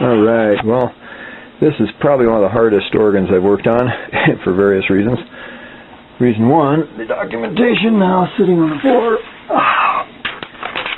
Alright, well, this is probably one of the hardest organs I've worked on for various reasons. Reason one, the documentation now sitting on the floor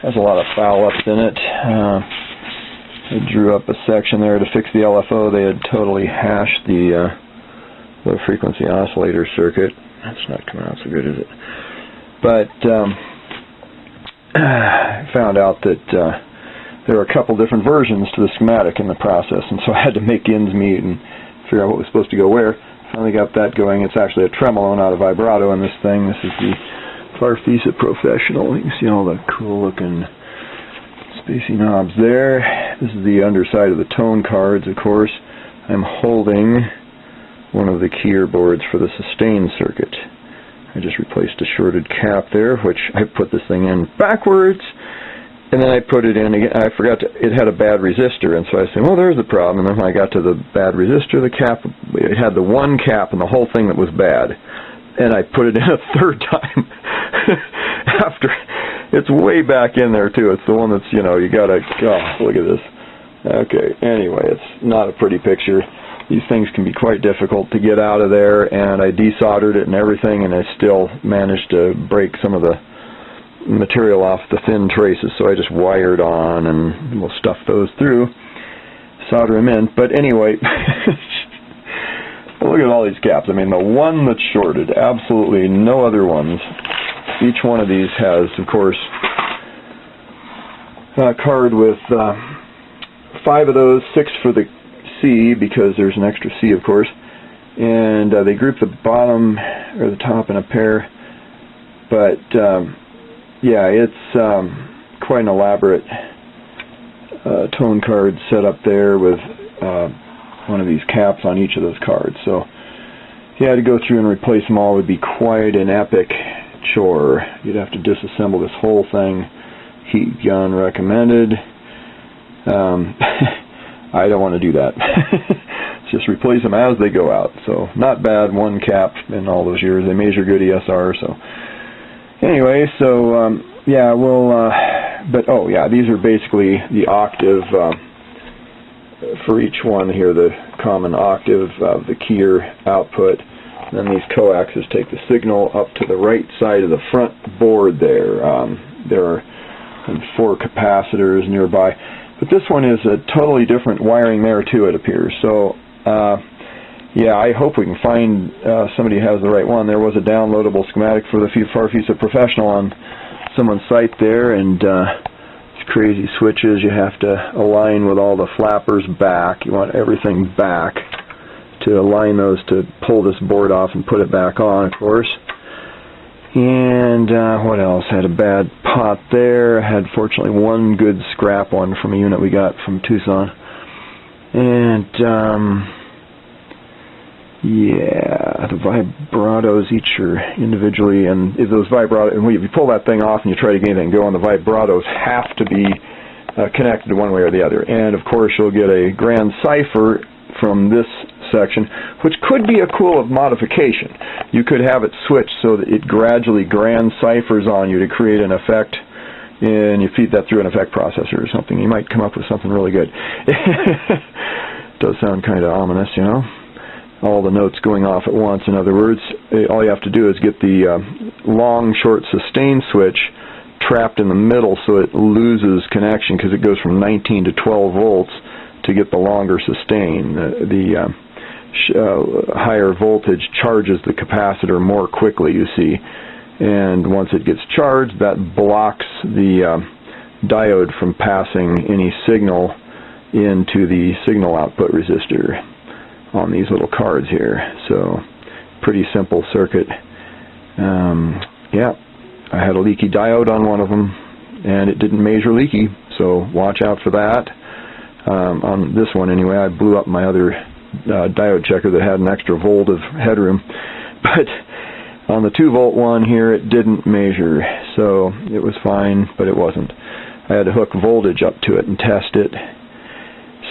has a lot of foul-ups in it. I drew up a section there to fix the LFO. They had totally hashed the low-frequency oscillator circuit. That's not coming out so good, is it? But I found out that there are a couple different versions to the schematic in the process, and so I had to make ends meet and figure out what was supposed to go where. Finally got that going. It's actually a tremolo, not a vibrato in this thing. This is the Farfisa Professional. You can see all the cool-looking spacey knobs there. This is the underside of the tone cards, of course. I'm holding one of the keyer boards for the sustain circuit. I just replaced a shorted cap there, which I put this thing in backwards, and then I put it in again. I forgot it had a bad resistor, and so I said, well, there's the problem. And then when I got to the bad resistor, the cap, it had the one cap and the whole thing that was bad, and I put it in a third time after. It's way back in there too. It's the one that's, you gotta, oh, look at this. Okay, anyway, it's not a pretty picture. These things can be quite difficult to get out of there, and I desoldered it and everything, and I still managed to break some of the material off the thin traces, so I just wired on, and we'll stuff those through, solder them in. But anyway, look at all these caps. I mean, the one that's shorted, absolutely no other ones. Each one of these has, of course, a card with 5 of those, 6 for the C, because there's an extra C, of course, and they group the bottom or the top in a pair. But yeah, it's quite an elaborate tone card set up there with one of these caps on each of those cards. So yeah, to go through and replace them all would be quite an epic chore. You'd have to disassemble this whole thing. Heat gun recommended. I don't want to do that. Just replace them as they go out. So not bad, one cap in all those years. They measure good ESR. So anyway, so yeah, we'll. But oh yeah, these are basically the octave for each one here. The common octave of the keyer output. And then these coaxes take the signal up to the right side of the front board there. There are 4 capacitors nearby. But this one is a totally different wiring there too, it appears. So yeah, I hope we can find somebody who has the right one. There was a downloadable schematic for the Farfisa Professional on someone's site there, and these crazy switches you have to align with all the flappers back. You want everything back to align those to pull this board off and put it back on, of course. And what else? Had a bad pot there. Had fortunately one good scrap one from a unit we got from Tucson. And yeah, the vibratos each are individually, and if those vibratos, and if you pull that thing off and you try to get anything going, the vibratos have to be connected one way or the other. And of course, you'll get a grand cipher from this section, which could be a cool modification. You could have it switched so that it gradually grand ciphers on you to create an effect, and you feed that through an effect processor or something. You might come up with something really good. It does sound kind of ominous, all the notes going off at once. In other words, all you have to do is get the long short sustain switch trapped in the middle so it loses connection, because it goes from 19 to 12 volts to get the longer sustain. The higher voltage charges the capacitor more quickly, you see, and once it gets charged, that blocks the diode from passing any signal into the signal output resistor on these little cards here. So pretty simple circuit. Yeah, I had a leaky diode on one of them, and it didn't measure leaky, so watch out for that. On this one anyway, I blew up my other diode checker that had an extra volt of headroom, but on the 2-volt one here it didn't measure, so it was fine, but it wasn't. I had to hook voltage up to it and test it.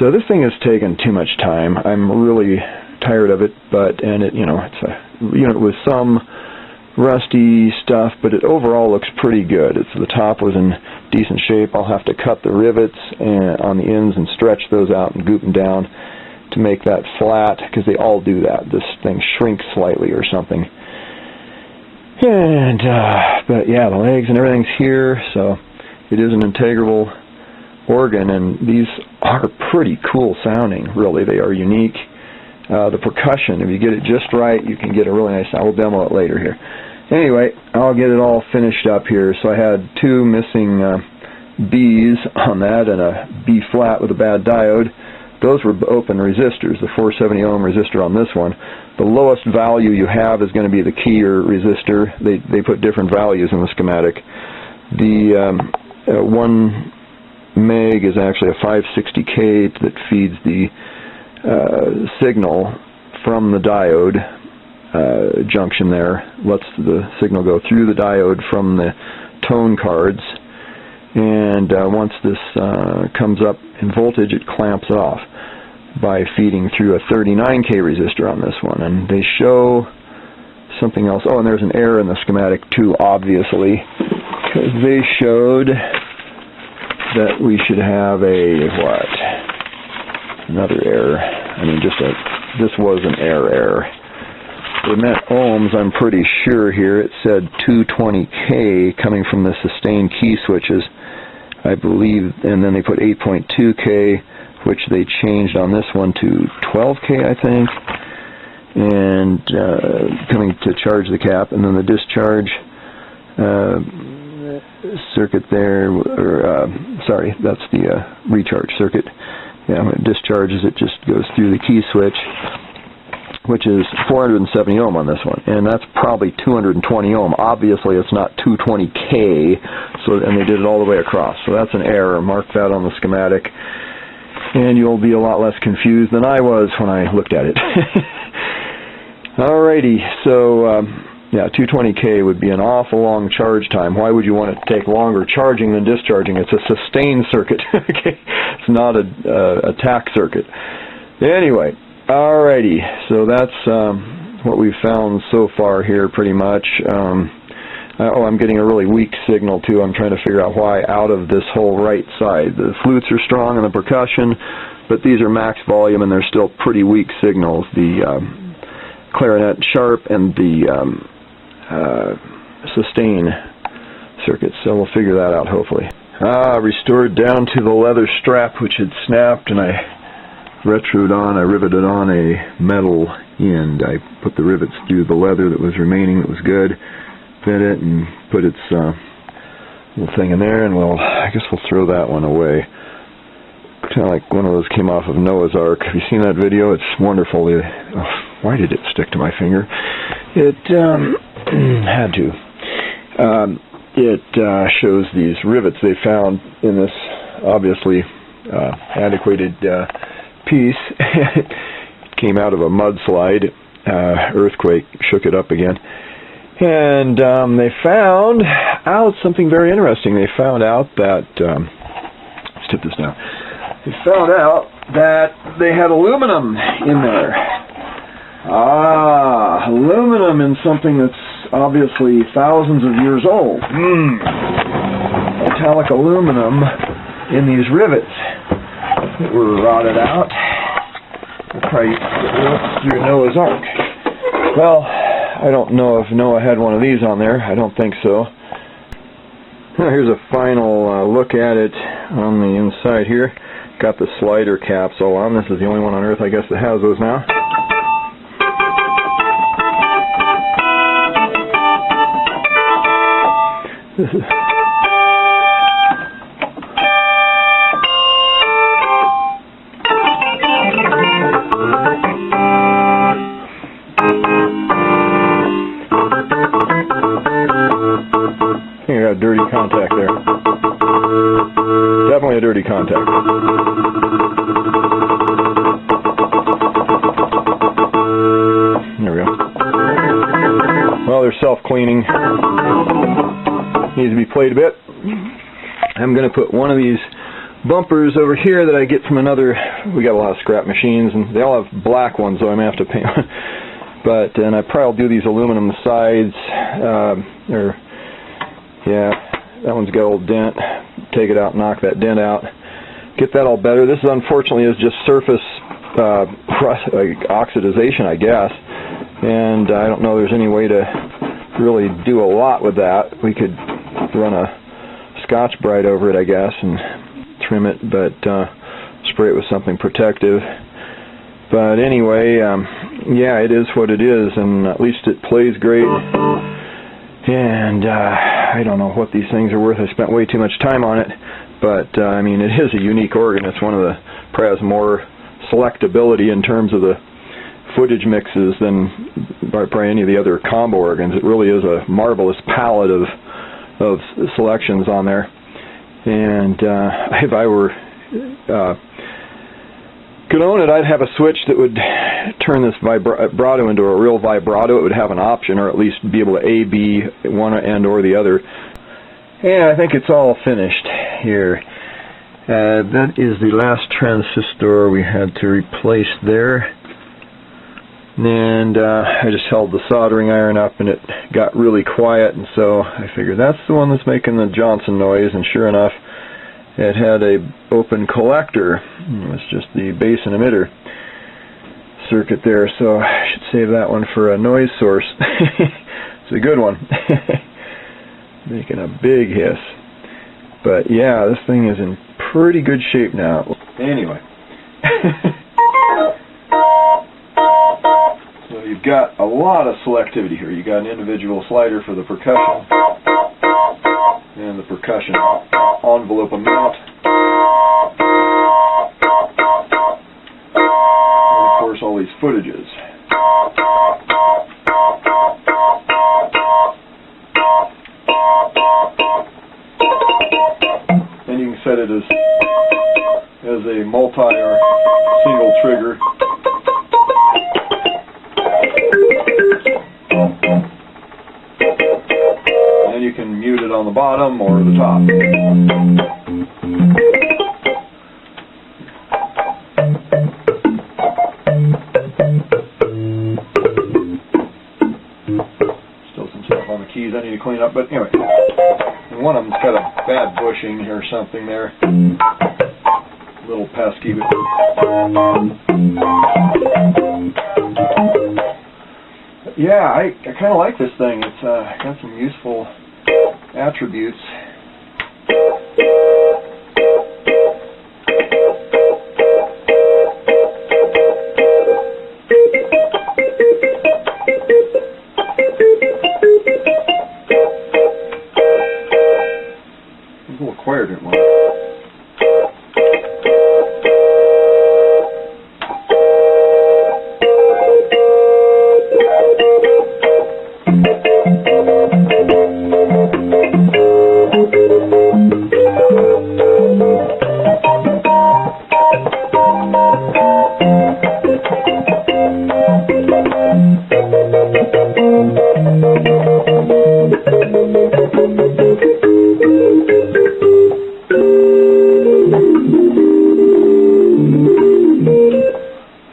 So this thing has taken too much time. I'm really tired of it, and it, it's a unit with some rusty stuff, but it overall looks pretty good. The top was in decent shape. I'll have to cut the rivets on the ends and stretch those out and goop them down to make that flat, because they all do that. This thing shrinks slightly or something. And but yeah, the legs and everything's here, so it is an integral organ, and these are pretty cool sounding. Really, they are unique. The percussion, if you get it just right, you can get a really nice sound. We'll demo it later here. Anyway, I'll get it all finished up here. So I had two missing B's on that and a B flat with a bad diode. Those were open resistors, the 470 ohm resistor on this one. The lowest value you have is going to be the keyer resistor. They put different values in the schematic. The 1 meg is actually a 560K that feeds the signal from the diode junction there, lets the signal go through the diode from the tone cards, and once this comes up in voltage, it clamps it off by feeding through a 39K resistor on this one. And they show something else. Oh, and there's an error in the schematic too, obviously, because they showed that we should have a another error. I mean, this was an error. It meant ohms, I'm pretty sure here. It said 220K coming from the sustained key switches, I believe, and then they put 8.2K, which they changed on this one to 12K, I think, and coming to charge the cap, and then the discharge circuit there, or sorry, that's the recharge circuit. Yeah, when it discharges, it just goes through the key switch, which is 470 ohm on this one, and that's probably 220 ohm. Obviously, it's not 220K, and they did it all the way across. So that's an error. Mark that on the schematic, and you'll be a lot less confused than I was when I looked at it. Alrighty, so yeah, 220K would be an awful long charge time. Why would you want it to take longer charging than discharging? It's a sustained circuit. Okay, it's not a tack circuit. Anyway, alrighty, so that's what we've found so far here, pretty much. Oh, I'm getting a really weak signal too. I'm trying to figure out why out of this whole right side. The flutes are strong and the percussion, but these are max volume and they're still pretty weak signals. The clarinet sharp and the sustain circuits, so we'll figure that out hopefully. Restored down to the leather strap, which had snapped, and I riveted on a metal end. I put the rivets through the leather that was remaining, that was good, fit it, and put its little thing in there, and I guess we'll throw that one away. Kind of like one of those came off of Noah's Ark. Have you seen that video? It's wonderful. Why did it stick to my finger? It had to. It shows these rivets they found in this obviously antiquated piece. It came out of a mudslide. Earthquake shook it up again. And they found out something very interesting. They found out that, let's tip this down. They found out that they had aluminum in there. Aluminum in something that's obviously thousands of years old. Metallic aluminum in these rivets that were rotted out. We'll probably look through Noah's Ark. Well, I don't know if Noah had one of these on there. I don't think so. Well, here's a final look at it on the inside here. Got the slider caps all on. This is the only one on Earth, I guess, that has those now. This is I think I got a dirty contact there. Definitely a dirty contact. There we go. Well, they're self-cleaning. Needs to be played a bit. I'm going to put one of these bumpers over here that I get from another. We got a lot of scrap machines, and they all have black ones, so I'm going to have to paint one. And I probably will do these aluminum sides, That one's got a little dent. Take it out, knock that dent out. Get that all better. This unfortunately is just surface oxidization, I guess. And I don't know there's any way to really do a lot with that. We could run a Scotch-Brite over it, I guess, and trim it, but spray it with something protective. But anyway, yeah, it is what it is, and at least it plays great. And I don't know what these things are worth. I spent way too much time on it, but I mean, it is a unique organ. It's one of the, probably has more selectability in terms of the footage mixes than probably any of the other combo organs. It really is a marvelous palette of selections on there. And if I were could own it, I'd have a switch that would turn this vibrato into a real vibrato. It would have an option, or at least be able to A, B, one end or the other. Yeah, I think it's all finished here. That is the last transistor we had to replace there. And I just held the soldering iron up and it got really quiet, and so I figured that's the one that's making the Johnson noise, and sure enough, it had a open collector. It was just the base and emitter circuit there, so I should save that one for a noise source. It's a good one. Making a big hiss. But yeah, this thing is in pretty good shape now. Anyway. So you've got a lot of selectivity here. You got an individual slider for the percussion and the percussion envelope amount. And of course all these footages. And you can set it as a multi or single trigger. And you can mute it on the bottom or the top. Still some stuff on the keys I need to clean up, but anyway. And one of them's got a bad bushing or something there. A little pesky. Yeah, I kind of like this thing. It's got some useful attributes. It's a little quieter than one.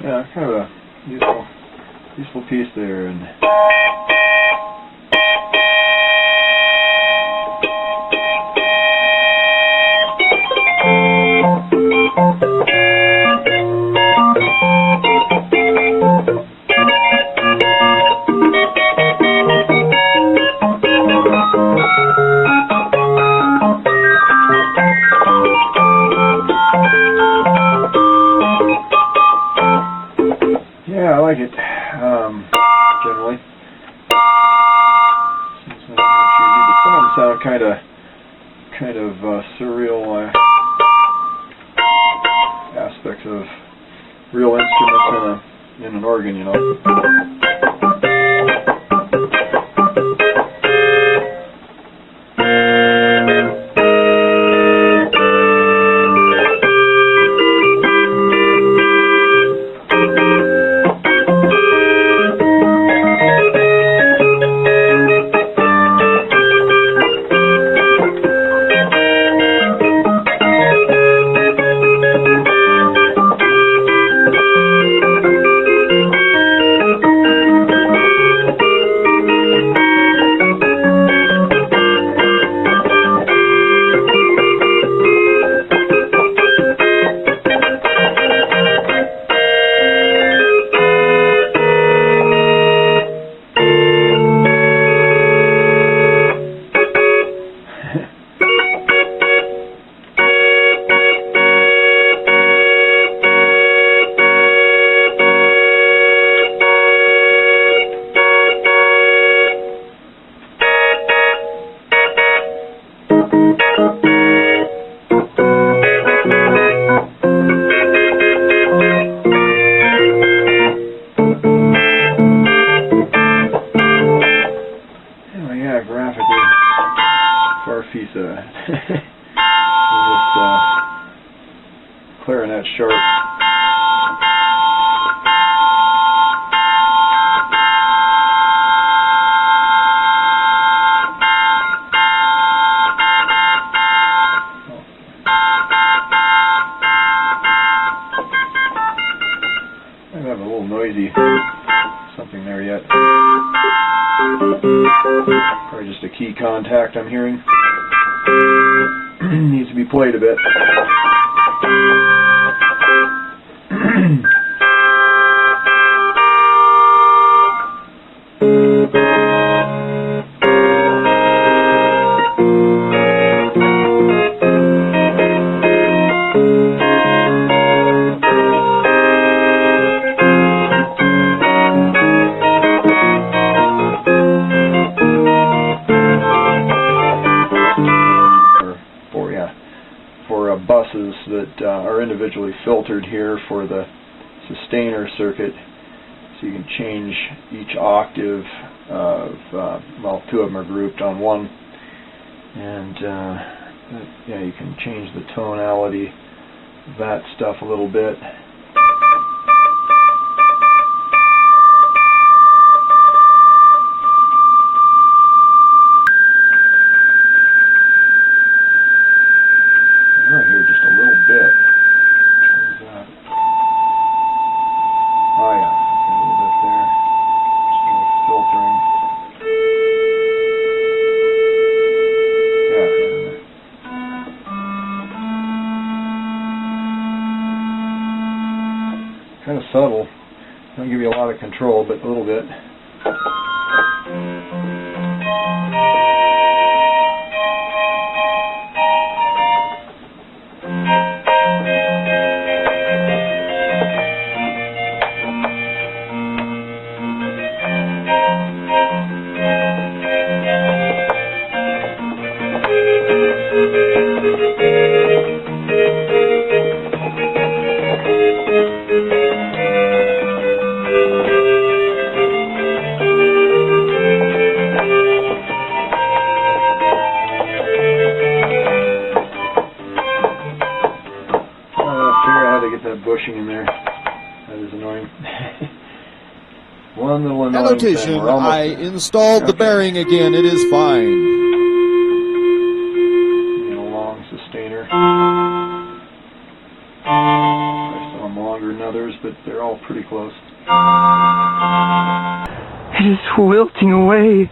Yeah, kind of a useful piece there, and yeah, I like it, generally. Seems like some of them sound kind of surreal aspects of real instruments in an organ, you know. of a little noisy. Something there yet. Probably just a key contact I'm hearing. Needs to be played a bit. Buses that are individually filtered here for the sustainer circuit, so you can change each octave of, well, two of them are grouped on one, and yeah, you can change the tonality of that stuff a little bit. Kind of subtle. Don't give you a lot of control, but a little bit. Bushing in there. That is annoying. One little annoying Annotation, thing. I installed the bearing again. It is fine. And a long sustainer. Some are longer than others, but they're all pretty close. It is wilting away.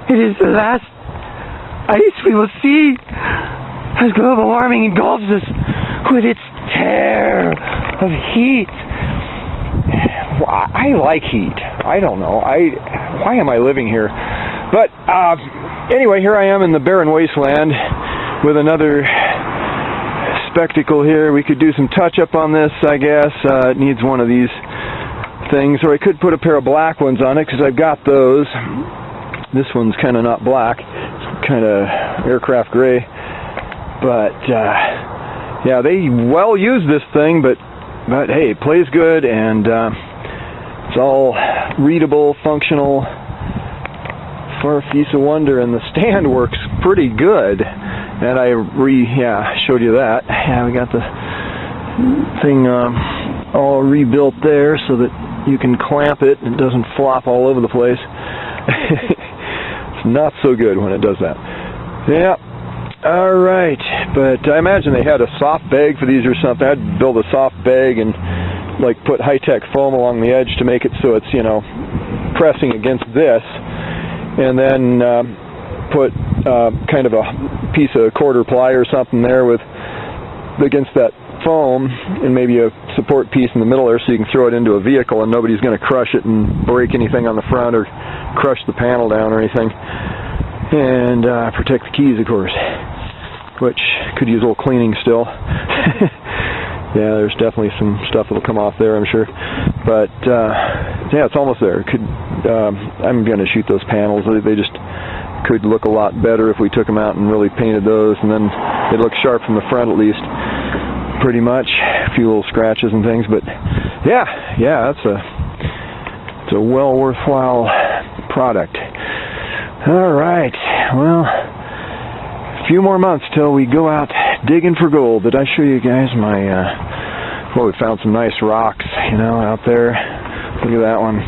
It is the last ice we will see as global warming engulfs us with its tear of heat. I like heat. I don't know. Why am I living here? But anyway, here I am in the barren wasteland with another spectacle here. We could do some touch-up on this, I guess. It needs one of these things, or I could put a pair of black ones on it because I've got those. This one's kind of not black. It's kind of aircraft gray. But yeah, they well use this thing, but hey, it plays good, and it's all readable, functional. Farfisa wonder, and the stand works pretty good. And I showed you that. Yeah, we got the thing all rebuilt there so that you can clamp it and it doesn't flop all over the place. It's not so good when it does that. Yeah. All right, but I imagine they had a soft bag for these or something. I'd build a soft bag and like put high-tech foam along the edge to make it so it's, you know, pressing against this, and then put kind of a piece of quarter ply or something there with against that foam, and maybe a support piece in the middle there so you can throw it into a vehicle and nobody's going to crush it and break anything on the front or crush the panel down or anything. And protect the keys, of course, which could use a little cleaning still. Yeah, there's definitely some stuff that'll come off there, I'm sure. But yeah, it's almost there. I'm going to shoot those panels. They just could look a lot better if we took them out and really painted those, and then they'd look sharp from the front at least. Pretty much, a few little scratches and things, but yeah, it's a well worthwhile product. All right, well, a few more months till we go out digging for gold. Did I show you guys my, well, we found some nice rocks, you know, out there. Look at that one.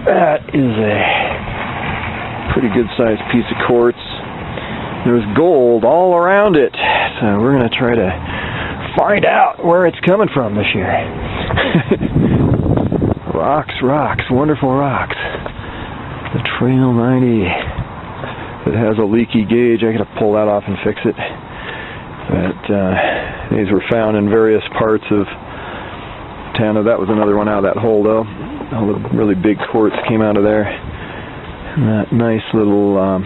That is a pretty good sized piece of quartz. There's gold all around it, so we're going to try to find out where it's coming from this year. Rocks, wonderful rocks. The Trail 90. It has a leaky gauge. I gotta pull that off and fix it. But these were found in various parts of Tana. That was another one out of that hole, though. All the really big quartz came out of there. And that nice little one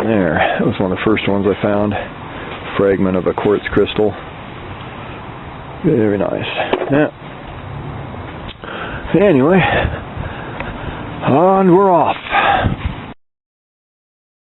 there. That was one of the first ones I found. Fragment of a quartz crystal. Very nice. Yeah. Anyway, and we're off.